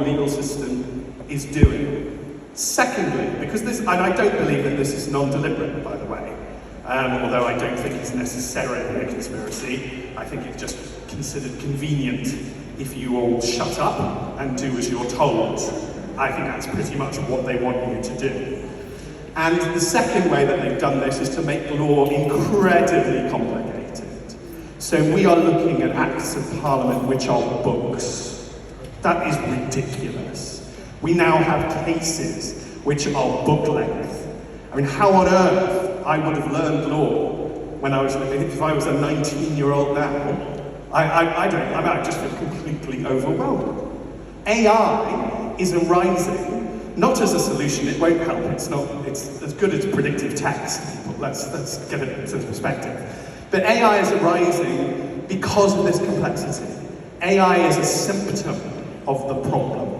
legal system is doing. Secondly, because this, and I don't believe that this is non-deliberate, by the way, although I don't think it's necessarily a conspiracy. I think it's just considered convenient if you all shut up and do as you're told. I think that's pretty much what they want you to do. And the second way that they've done this is to make law incredibly complicated. So we are looking at acts of parliament which are books. That is ridiculous. We now have cases which are book length. I mean, how on earth I would have learned law when if I was a 19-year-old now? I just feel completely overwhelmed. AI is arising, not as a solution, it won't help, it's as good as predictive text, let's get it into perspective. But AI is arising because of this complexity. AI is a symptom of the problem.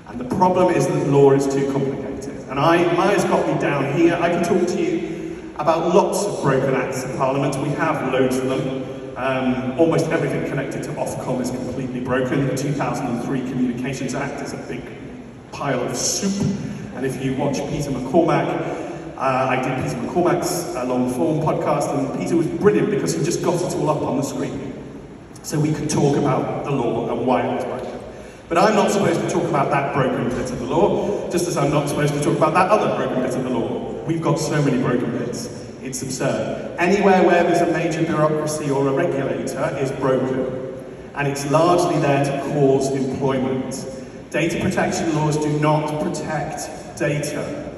And the problem is that law is too complicated. And Maya's got me down here. I can talk to you about lots of broken acts of parliament. We have loads of them. Almost everything connected to Ofcom is completely broken. The 2003 Communications Act is a big pile of soup. And if you watch Peter McCormack, I did Peter McCormack's long form podcast, and Peter was brilliant because he just got it all up on the screen. So we could talk about the law and why it was broken. But I'm not supposed to talk about that broken bit of the law, just as I'm not supposed to talk about that other broken bit of the law. We've got so many broken bits, it's absurd. Anywhere where there's a major bureaucracy or a regulator is broken, and it's largely there to cause employment. Data protection laws do not protect data.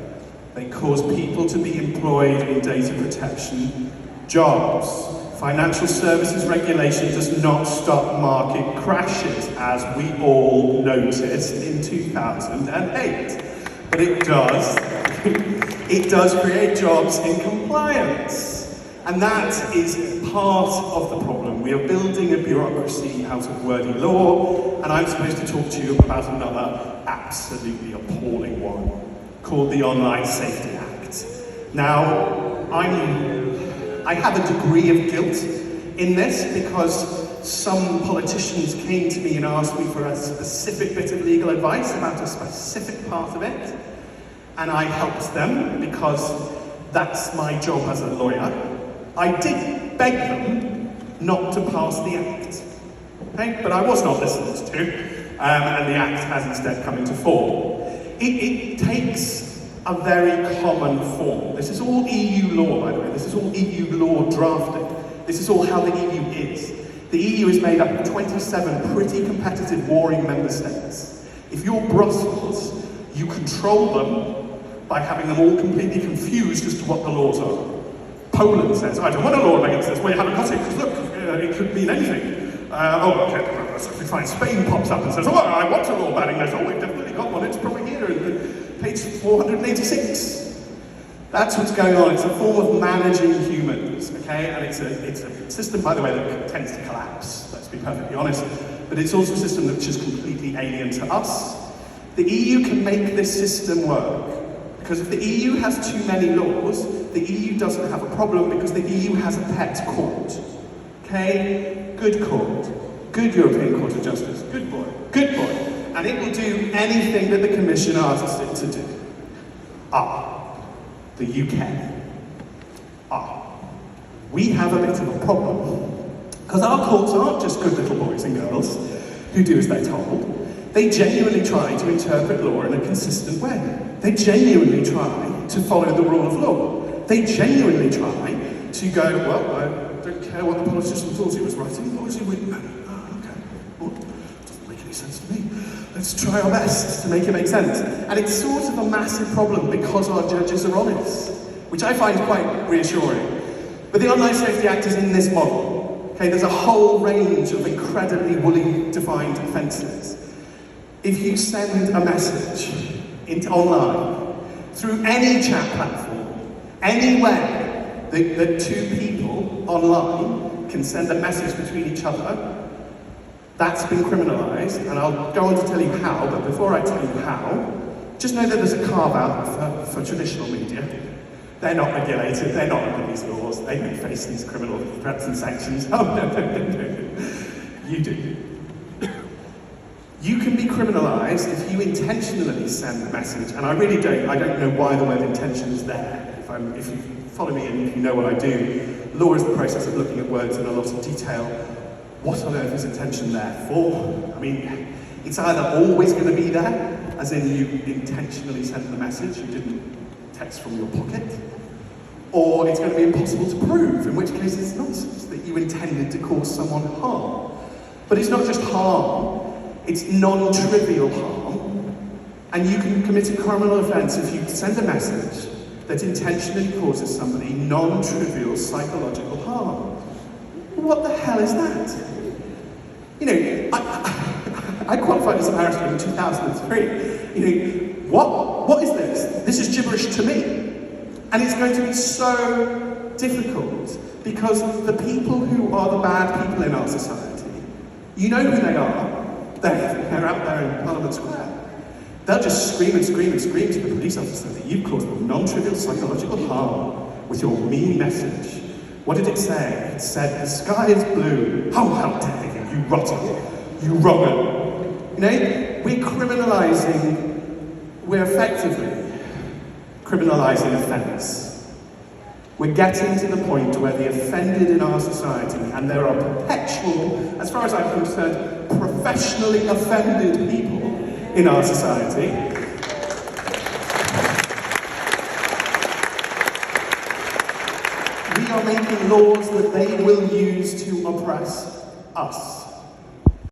They cause people to be employed in data protection jobs. Financial services regulation does not stop market crashes, as we all noticed in 2008. But it does create jobs in compliance. And that is part of the problem. We are building a bureaucracy out of wordy law, and I'm supposed to talk to you about another absolutely appalling one, called the Online Safety Act. Now, I have a degree of guilt in this because some politicians came to me and asked me for a specific bit of legal advice about a specific part of it, and I helped them because that's my job as a lawyer. I did beg them not to pass the act, okay? But I was not listened to, and the act has instead come into form. It takes a very common form. This is all EU law, by the way. This is all EU law drafting. This is all how the EU is. The EU is made up of 27 pretty competitive warring member states. If you're Brussels, you control them by having them all completely confused as to what the laws are. Poland says, I don't want a law against this. Well, you haven't got it, because look, it could mean anything. Okay, that's fine. Spain pops up and says, oh, I want a law banning this. Oh, we've definitely got one. It's probably here. Page 486. That's what's going on. It's a form of managing humans, okay? And it's a system, by the way, that tends to collapse, let's be perfectly honest. But it's also a system that's just completely alien to us. The EU can make this system work. Because if the EU has too many laws, the EU doesn't have a problem because the EU has a pet court. Okay? Good court. Good European Court of Justice. Good boy. Good boy. And it will do anything that the Commission asks it to do. The UK. We have a bit of a problem. Because our courts aren't just good little boys and girls who do as they're told. They genuinely try to interpret law in a consistent way. They genuinely try to follow the rule of law. They genuinely try to go, well, I don't care what the politician thought he was writing. What was he reading? Okay. Well, doesn't make any sense to me. Let's try our best to make it make sense. And it's sort of a massive problem because our judges are honest, which I find quite reassuring. But the Online Safety Act is in this model. Okay, there's a whole range of incredibly woolly defined offences. If you send a message online, through any chat platform, anywhere that two people online can send a message between each other, that's been criminalised, and I'll go on to tell you how, but before I tell you how, just know that there's a carve-out for traditional media. They're not regulated, they're not under these laws, they don't face these criminal threats and sanctions. Oh, no. You do. You can be criminalised if you intentionally send a message, and I don't know why the word intention is there. If you follow me and if you know what I do, law is the process of looking at words in a lot of detail. What on earth is intention there for? I mean, it's either always going to be there, as in you intentionally sent the message, you didn't text from your pocket, or it's going to be impossible to prove, in which case it's nonsense that you intended to cause someone harm. But it's not just harm. It's non-trivial harm, and you can commit a criminal offence if you send a message that intentionally causes somebody non-trivial psychological harm. What the hell is that? You know, I qualified as a barrister in 2003. You know, what is this? This is gibberish to me. And it's going to be so difficult because the people who are the bad people in our society, you know who they are. They're out there in Parliament Square. They'll just scream and scream and scream to the police officer that you've caused them non-trivial psychological harm with your mean message. What did it say? It said, the sky is blue. Oh, how dare you, you rotter, you wronger. You know, we're effectively criminalising offence. We're getting to the point where the offended in our society, and there are perpetual, as far as I'm concerned, professionally offended people in our society. We are making laws that they will use to oppress us.